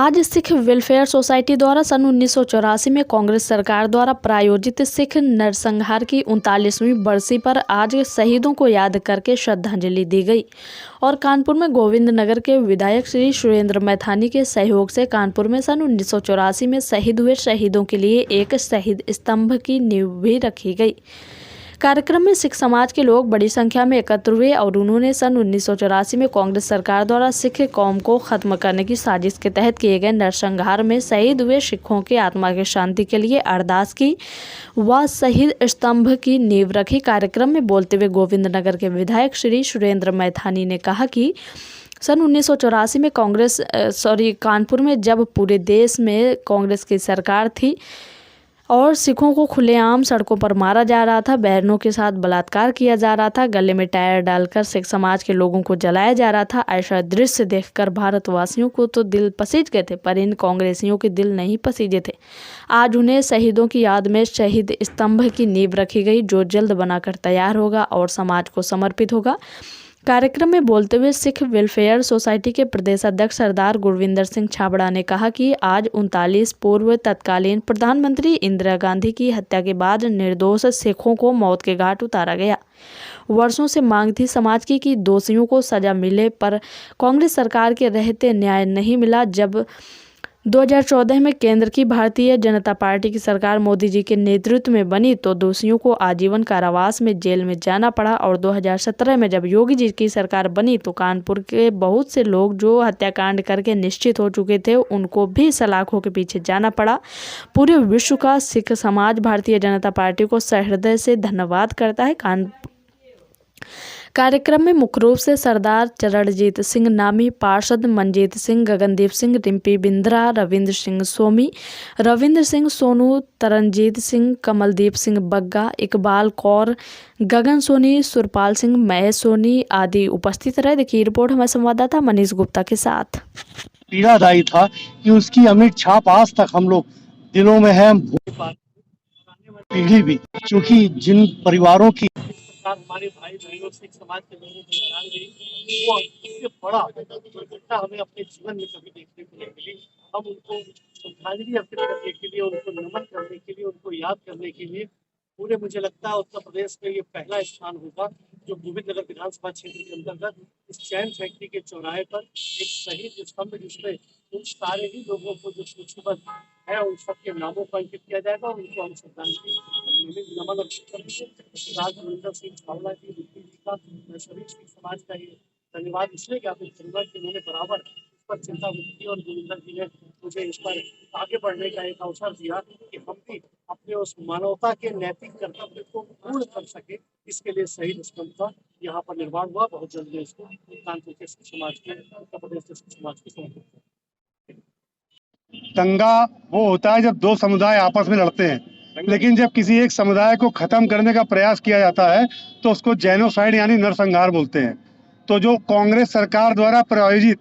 आज Sikh welfare society द्वारा सन 1984 में कांग्रेस सरकार द्वारा प्रायोजित सिख नरसंहार की 39वीं बरसी पर आज शहीदों को याद करके श्रद्धांजलि दी गई और कानपुर में गोविंद नगर के विधायक श्री सुरेंद्र मैथानी के सहयोग से कानपुर में सन 1984 में शहीद हुए शहीदों के लिए एक शहीद स्तंभ की नींव भी रखी गई। कार्यक्रम में सिख समाज के लोग बड़ी संख्या में एकत्र हुए और उन्होंने सन 1984 में कांग्रेस सरकार द्वारा सिख कौम को खत्म करने की साजिश के तहत किए गए नरसंहार में शहीद हुए सिखों की आत्मा की शांति के लिए अरदास की व शहीद स्तंभ की नींव रखी। कार्यक्रम में बोलते हुए गोविंद नगर के विधायक श्री सुरेंद्र मैथानी ने कहा कि सन 1984 में कानपुर में जब पूरे देश में कांग्रेस की सरकार थी और सिखों को खुलेआम सड़कों पर मारा जा रहा था, बहनों के साथ बलात्कार किया जा रहा था, गले में टायर डालकर सिख समाज के लोगों को जलाया जा रहा था। ऐसा दृश्य देखकर भारतवासियों को तो दिल पसीज गए थे, पर इन कांग्रेसियों के दिल नहीं पसीजे थे। आज उन्हें शहीदों की याद में शहीद स्तंभ की नींव रखी गई, जो जल्द बनाकर तैयार होगा और समाज को समर्पित होगा। कार्यक्रम में बोलते हुए सिख वेलफेयर सोसाइटी के प्रदेश अध्यक्ष सरदार गुरविंदर सिंह छाबड़ा ने कहा कि आज 39 पूर्व तत्कालीन प्रधानमंत्री इंदिरा गांधी की हत्या के बाद निर्दोष सिखों को मौत के घाट उतारा गया। वर्षों से मांग थी समाज की कि दोषियों को सजा मिले, पर कांग्रेस सरकार के रहते न्याय नहीं मिला। जब 2014 में केंद्र की भारतीय जनता पार्टी की सरकार मोदी जी के नेतृत्व में बनी तो दोषियों को आजीवन कारावास में जेल में जाना पड़ा और 2017 में जब योगी जी की सरकार बनी तो कानपुर के बहुत से लोग जो हत्याकांड करके निश्चित हो चुके थे उनको भी सलाखों के पीछे जाना पड़ा। पूरे विश्व का सिख समाज भारतीय जनता पार्टी को सहृदय से धन्यवाद करता है। कार्यक्रम में मुख्य रूप से सरदार चरणजीत सिंह नामी, पार्षद मनजीत सिंह, गगनदीप सिंह, रिम्पी बिंद्रा, रविंद्र सिंह सोमी, रविंद्र सिंह सोनू, तरनजीत सिंह, कमलदीप सिंह बग्गा, इकबाल कौर, गगन सोनी, सुरपाल सिंह, महेश सोनी आदि उपस्थित रहे। देखिए रिपोर्ट हमारे संवाददाता मनीष गुप्ता के साथ। पीड़ादायी था कि उसकी अमिट छाप आज तक हम लोग दिलों में है। पीढ़ी भी, क्योंकि जिन परिवारों की हमारे भाई बहनों सिख समाज के लोगों को जान गई, वो इससे बड़ा दुर्घटना हमें अपने जीवन में कभी देखने को नहीं मिली। हम उनको श्रद्धांजलि अर्पित करने के लिए, उनको नमन करने के लिए, उनको याद करने के लिए पूरे, मुझे लगता है उत्तर प्रदेश में ये पहला स्थान होगा जो गोविंद नगर विधानसभा क्षेत्र के अंतर्गत इस चैन फैक्ट्री के चौराहे पर एक शहीद स्तंभ जिसमें उन सारे ही लोगों को जो सूचीबद्ध है उन सबके नामों पर अंकित किया जाएगा और उनको हम श्रद्धांजलि नमन अर्पित करेंगे। गुरविंदर सिंह छाबड़ा जी, रिम्पी जी का, मैं सभी सिख समाज का ये धन्यवाद इसलिए ज्ञापित करूंगा कि उन्होंने बराबर इस पर चिंता की और गुरविंदर जी ने मुझे इस पर आगे बढ़ने का एक अवसर दिया कि हम भी अपने उस मानवता के नैतिक कर्तव्य को पूर्ण कर सके। इसके लिए शहीद स्तंभ का यहाँ पर निर्माण हुआ। बहुत जल्दी इसको कानपुर के सिख समाज के, उत्तर प्रदेश के सिख समाज के समर्पित। दंगा वो होता है जब दो समुदाय आपस में लड़ते हैं, लेकिन जब किसी एक समुदाय को खत्म करने का प्रयास किया जाता है तो उसको जेनोसाइड यानी नरसंहार बोलते हैं। तो जो कांग्रेस सरकार द्वारा प्रायोजित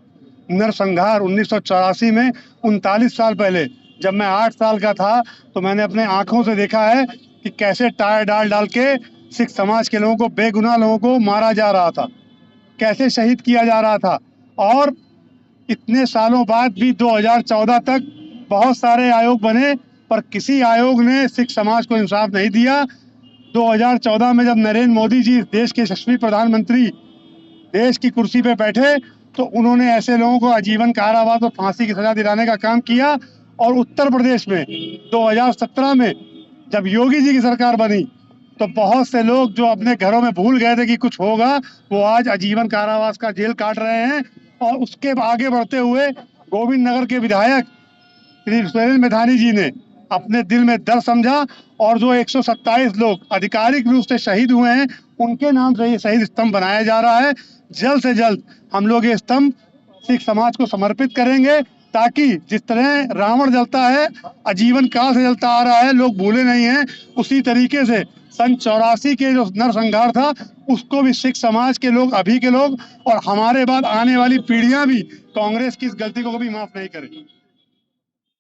नरसंहार 1984 में 39 साल पहले जब मैं 8 साल का था तो मैंने अपने आंखों से देखा है कि कैसे टायर डाल के सिख समाज के लोगों को, बेगुनाह लोगों को मारा जा रहा था, कैसे शहीद किया जा रहा था। और इतने सालों बाद भी 2014 तक बहुत सारे आयोग बने, पर किसी आयोग ने सिख समाज को इंसाफ नहीं दिया। 2014 में जब नरेंद्र मोदी जी देश के यशस्वी प्रधानमंत्री देश की कुर्सी पे बैठे तो उन्होंने ऐसे लोगों को आजीवन कारावास और फांसी की सजा दिलाने का काम किया। और उत्तर प्रदेश में 2017 में जब योगी जी की सरकार बनी तो बहुत से लोग जो अपने घरों में भूल गए थे कि कुछ होगा, वो आज आजीवन कारावास का जेल काट रहे हैं। और उसके आगे बढ़ते हुए गोविंद नगर के विधायक श्री सुरेंद्र मैथानी जी ने अपने दिल में दर्द समझा और जो 127 लोग आधिकारिक रूप से शहीद हुए हैं उनके नाम से ये शहीद स्तंभ बनाया जा रहा है। जल्द से जल्द हम लोग ये स्तंभ सिख समाज को समर्पित करेंगे, ताकि जिस तरह रावण जलता है, आजीवन काल से जलता आ रहा है, लोग भूले नहीं हैं, उसी तरीके से सन 84 के जो नरसंहार था उसको भी सिख समाज के लोग, अभी के लोग और हमारे बाद आने वाली पीढ़ियां भी कांग्रेस की इस गलती को कभी माफ नहीं करें।